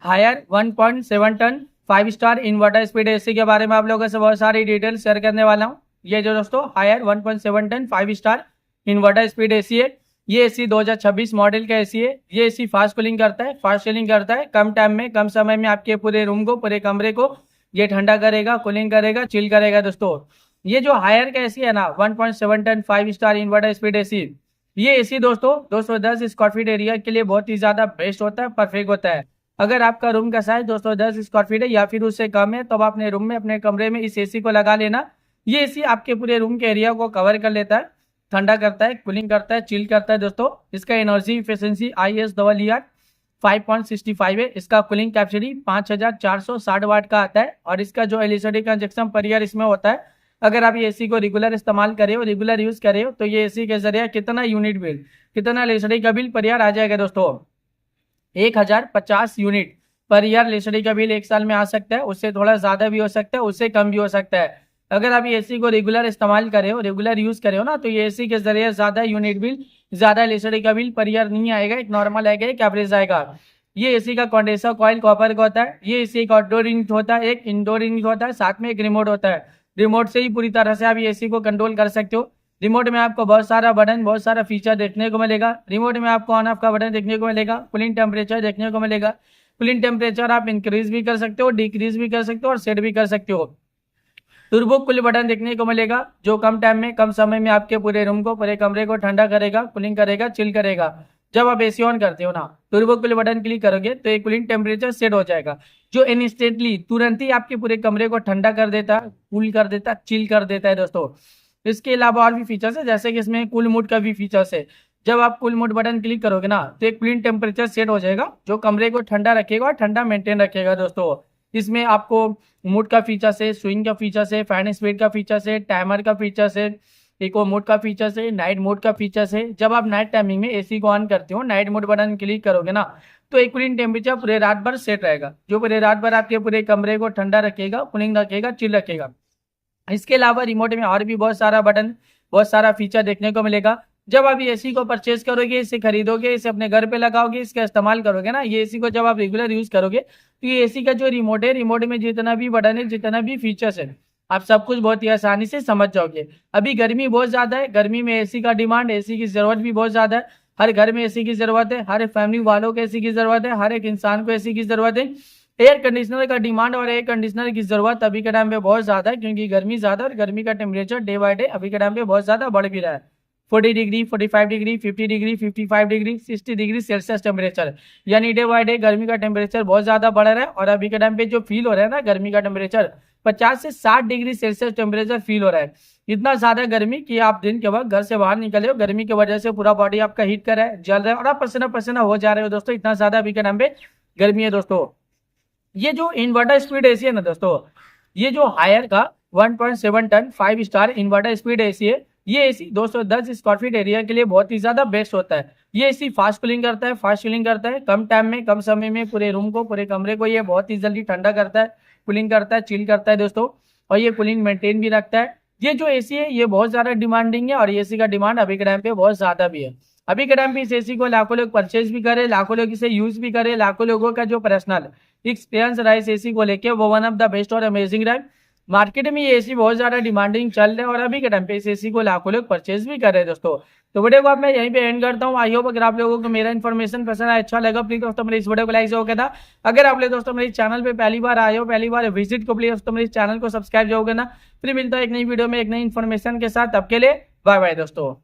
Higher 1.7 ton 5 star inverter speed AC के बारे में आप लोगों से बहुत सारी डिटेल शेयर करने वाला हूँ। ये जो दोस्तों Haier 1.7 ton 5 star inverter speed AC है। ये एसी 2026 मॉडल का एसी है। ये एसी फास्ट कूलिंग करता है, फास्ट सीलिंग करता है। कम टाइम में, कम समय में आपके पूरे रूम को, पूरे कमरे को ये ठंडा करेगा, कूलिंग करेगा, चिल करेगा। दोस्तों ये जो हायर का एसी है ना, 1.7 ton 5 star inverter speed AC, ये एसी दोस्तों 210 स्क्वायर फीट एरिया के लिए बहुत ही ज्यादा बेस्ट होता है, परफेक्ट होता है। अगर आपका रूम का साइज 210 स्क्वायर फीट है या फिर उससे कम है, तो आप अपने रूम में, अपने कमरे में इस एसी को लगा लेना। ये एसी आपके पूरे रूम के एरिया को कवर कर लेता है, ठंडा करता है, कूलिंग करता है, चिल करता है। दोस्तों इसका एनर्जी इफिशिएंसी ISER 5.65 है। इसका कूलिंग कैपेसिटी 5460 वाट का आता है और इसका जो एलईडी कंजक्शन पर ईयर इसमें होता है, अगर आप ये एसी को रेगुलर इस्तेमाल करे हो, रेगुलर यूज करे हो, तो ये एसी के जरिए कितना यूनिट बिल, कितना एलईडी का बिल पर ईयर आ जाएगा दोस्तों? 1050 यूनिट पर ईयर एलईडी का बिल एक साल में आ सकता है। उससे थोड़ा ज्यादा भी हो सकता है, उससे कम भी हो सकता है। अगर आप ये एसी को रेगुलर इस्तेमाल करे हो, रेगुलर यूज करे हो ना, तो ये एसी के जरिए ज्यादा यूनिट बिल, ज्यादा एलईडी का बिल पर ईयर नहीं आएगा। एक नॉर्मल आएगा, एक एवरेज आएगा। ये एसी का कंडेंसर कॉइल कॉपर का होता है। ये एसी एक आउटडोर यूनिट होता है, एक इंडोर यूनिट होता है, साथ में एक रिमोट होता है। रिमोट से ही पूरी तरह से आप ये एसी को कंट्रोल कर सकते हो। रिमोट में आपको बहुत सारा बटन, बहुत सारा फीचर देखने को मिलेगा। रिमोट में आपको ऑन ऑफ का बटन देखने को मिलेगा, कूलिंग टेम्परेचर देखने को मिलेगा। कूलिंग टेम्परेचर आप इंक्रीज भी कर सकते हो, डिक्रीज भी कर सकते हो और सेट भी कर सकते हो। टर्बो कूल बटन देखने को मिलेगा, जो कम टाइम में, कम समय में आपके पूरे रूम को, पूरे कमरे को ठंडा करेगा, कूलिंग करेगा, चिल करेगा। जब आप एसी ऑन करते हो ना, टर्बो कूल बटन क्लिक करोगे तो एक कूलिंग टेम्परेचर सेट हो जाएगा, जो इंस्टेंटली, तुरंत ही आपके पूरे कमरे को ठंडा कर देता है, कूल कर देता है, चिल कर देता है। दोस्तों इसके अलावा और भी फीचर्स है, जैसे कि इसमें कूल मोड का भी फीचर्स है। जब आप कूल मोड बटन क्लिक करोगे ना, तो एक कूलिंग टेम्परेचर सेट हो जाएगा, जो कमरे को ठंडा रखेगा और ठंडा मेंटेन रखेगा। दोस्तों इसमें आपको मोड का फीचर्स है, स्विंग का फीचर्स है, फैन स्पीड का फीचर्स है, टाइमर का फीचर्स है, इको मोड का फीचर्स है, नाइट मोड का फीचर्स है। जब आप नाइट टाइमिंग में एसी को ऑन करते हो, नाइट मोड बटन क्लिक करोगे ना, तो एक कूलिंग टेम्परेचर पूरे रात भर सेट रहेगा, जो पूरे रात भर आपके पूरे कमरे को ठंडा रखेगा, कूलिंग रखेगा, चिल रखेगा। इसके अलावा रिमोट में और भी बहुत सारा बटन, बहुत सारा फीचर देखने को मिलेगा। जब आप ये एसी को परचेज करोगे, इसे खरीदोगे, इसे अपने घर पे लगाओगे, इसका इस्तेमाल करोगे ना, ये एसी को जब आप रेगुलर यूज करोगे, तो ये एसी का जो रिमोट है, रिमोट में जितना भी बटन है, जितना भी फीचर्स है, आप सब कुछ बहुत ही आसानी से समझ जाओगे। अभी गर्मी बहुत ज्यादा है, गर्मी में एसी का डिमांड, एसी की जरूरत भी बहुत ज्यादा है। हर घर में एसी की जरूरत है, हर फैमिली वालों को एसी की जरूरत है, हर एक इंसान को एसी की जरूरत है। एयर कंडीशनर का डिमांड और एयर कंडीशनर की जरूरत अभी के टाइम पे बहुत ज्यादा है, क्योंकि गर्मी ज्यादा और गर्मी का टेम्परेचर डे बाय डे अभी के टाइम पे बहुत ज्यादा बढ़ भी रहा है। 40 degree, 45 degree, 50 degree, 55 degree, 60 degree Celsius temperature, यानी डे बाय डे गर्मी का टेम्परेचर बहुत ज्यादा बढ़ रहा है। और अभी के टाइम पे जो फील हो रहा है ना, गर्मी का टेम्परेचर 50 से 60 डिग्री सेल्सियस टेम्परेचर फील हो रहा है। इतना ज्यादा गर्मी कि आप दिन के वक्त घर से बाहर निकले हो, गर्मी की वजह से पूरा बॉडी आपका हीट कर रहा है, जल रहा है और आप पसीना पसीना हो जा रहे हो। दोस्तों इतना ज्यादा अभी के टाइम पे गर्मी है। दोस्तों ये जो इन्वर्टर स्पीड एसी है ना दोस्तों, ये जो हायर का 1.7 ton 5 star inverter speed AC है, ये एसी 210 स्क्वायर फीट एरिया के लिए बहुत ही ज्यादा बेस्ट होता है। ये एसी फास्ट कूलिंग करता है, फास्ट कूलिंग करता है, कम टाइम में, कम समय में पूरे रूम को, पूरे कमरे को ये बहुत ही जल्दी ठंडा करता है, कूलिंग करता है, चिल करता है। दोस्तों और ये कूलिंग मेंटेन भी रखता है। ये जो एसी है ये बहुत ज्यादा डिमांडिंग है और एसी का डिमांड अभी के टाइम पे बहुत ज्यादा भी है। अभी के टाइम पे इस एसी को लाखों लोग परचेज भी करे, लाखों लोग इसे यूज भी करे, लाखों लोगों का जो पर्सनल एक्सपीरियंस रहा इस एसी को लेके, वो वन ऑफ द बेस्ट और अमेजिंग रहा। मार्केट में ये एसी बहुत ज्यादा डिमांडिंग चल रहा है और अभी के टाइम पे इस एसी को लाखों लोग परचेज भी कर रहे हैं। दोस्तों तो वीडियो को आप मैं यहीं पे एंड करता हूँ। आई होप अगर आप लोगों को मेरा इन्फॉर्मेशन पसंद आया, अच्छा लगा, प्लीज दोस्तों मेरे इस वीडियो को लाइक जरूर करना। अगर आप लोग दोस्तों मेरे चैनल पे पहली बार आए हो, पहली बार विजिट को, प्लीज दोस्तों मेरे चैनल को सब्सक्राइब जरूर करना। फिर मिलता है एक नई वीडियो में एक नई इन्फॉर्मेशन के साथ, तब के लिए बाय बाय दोस्तों।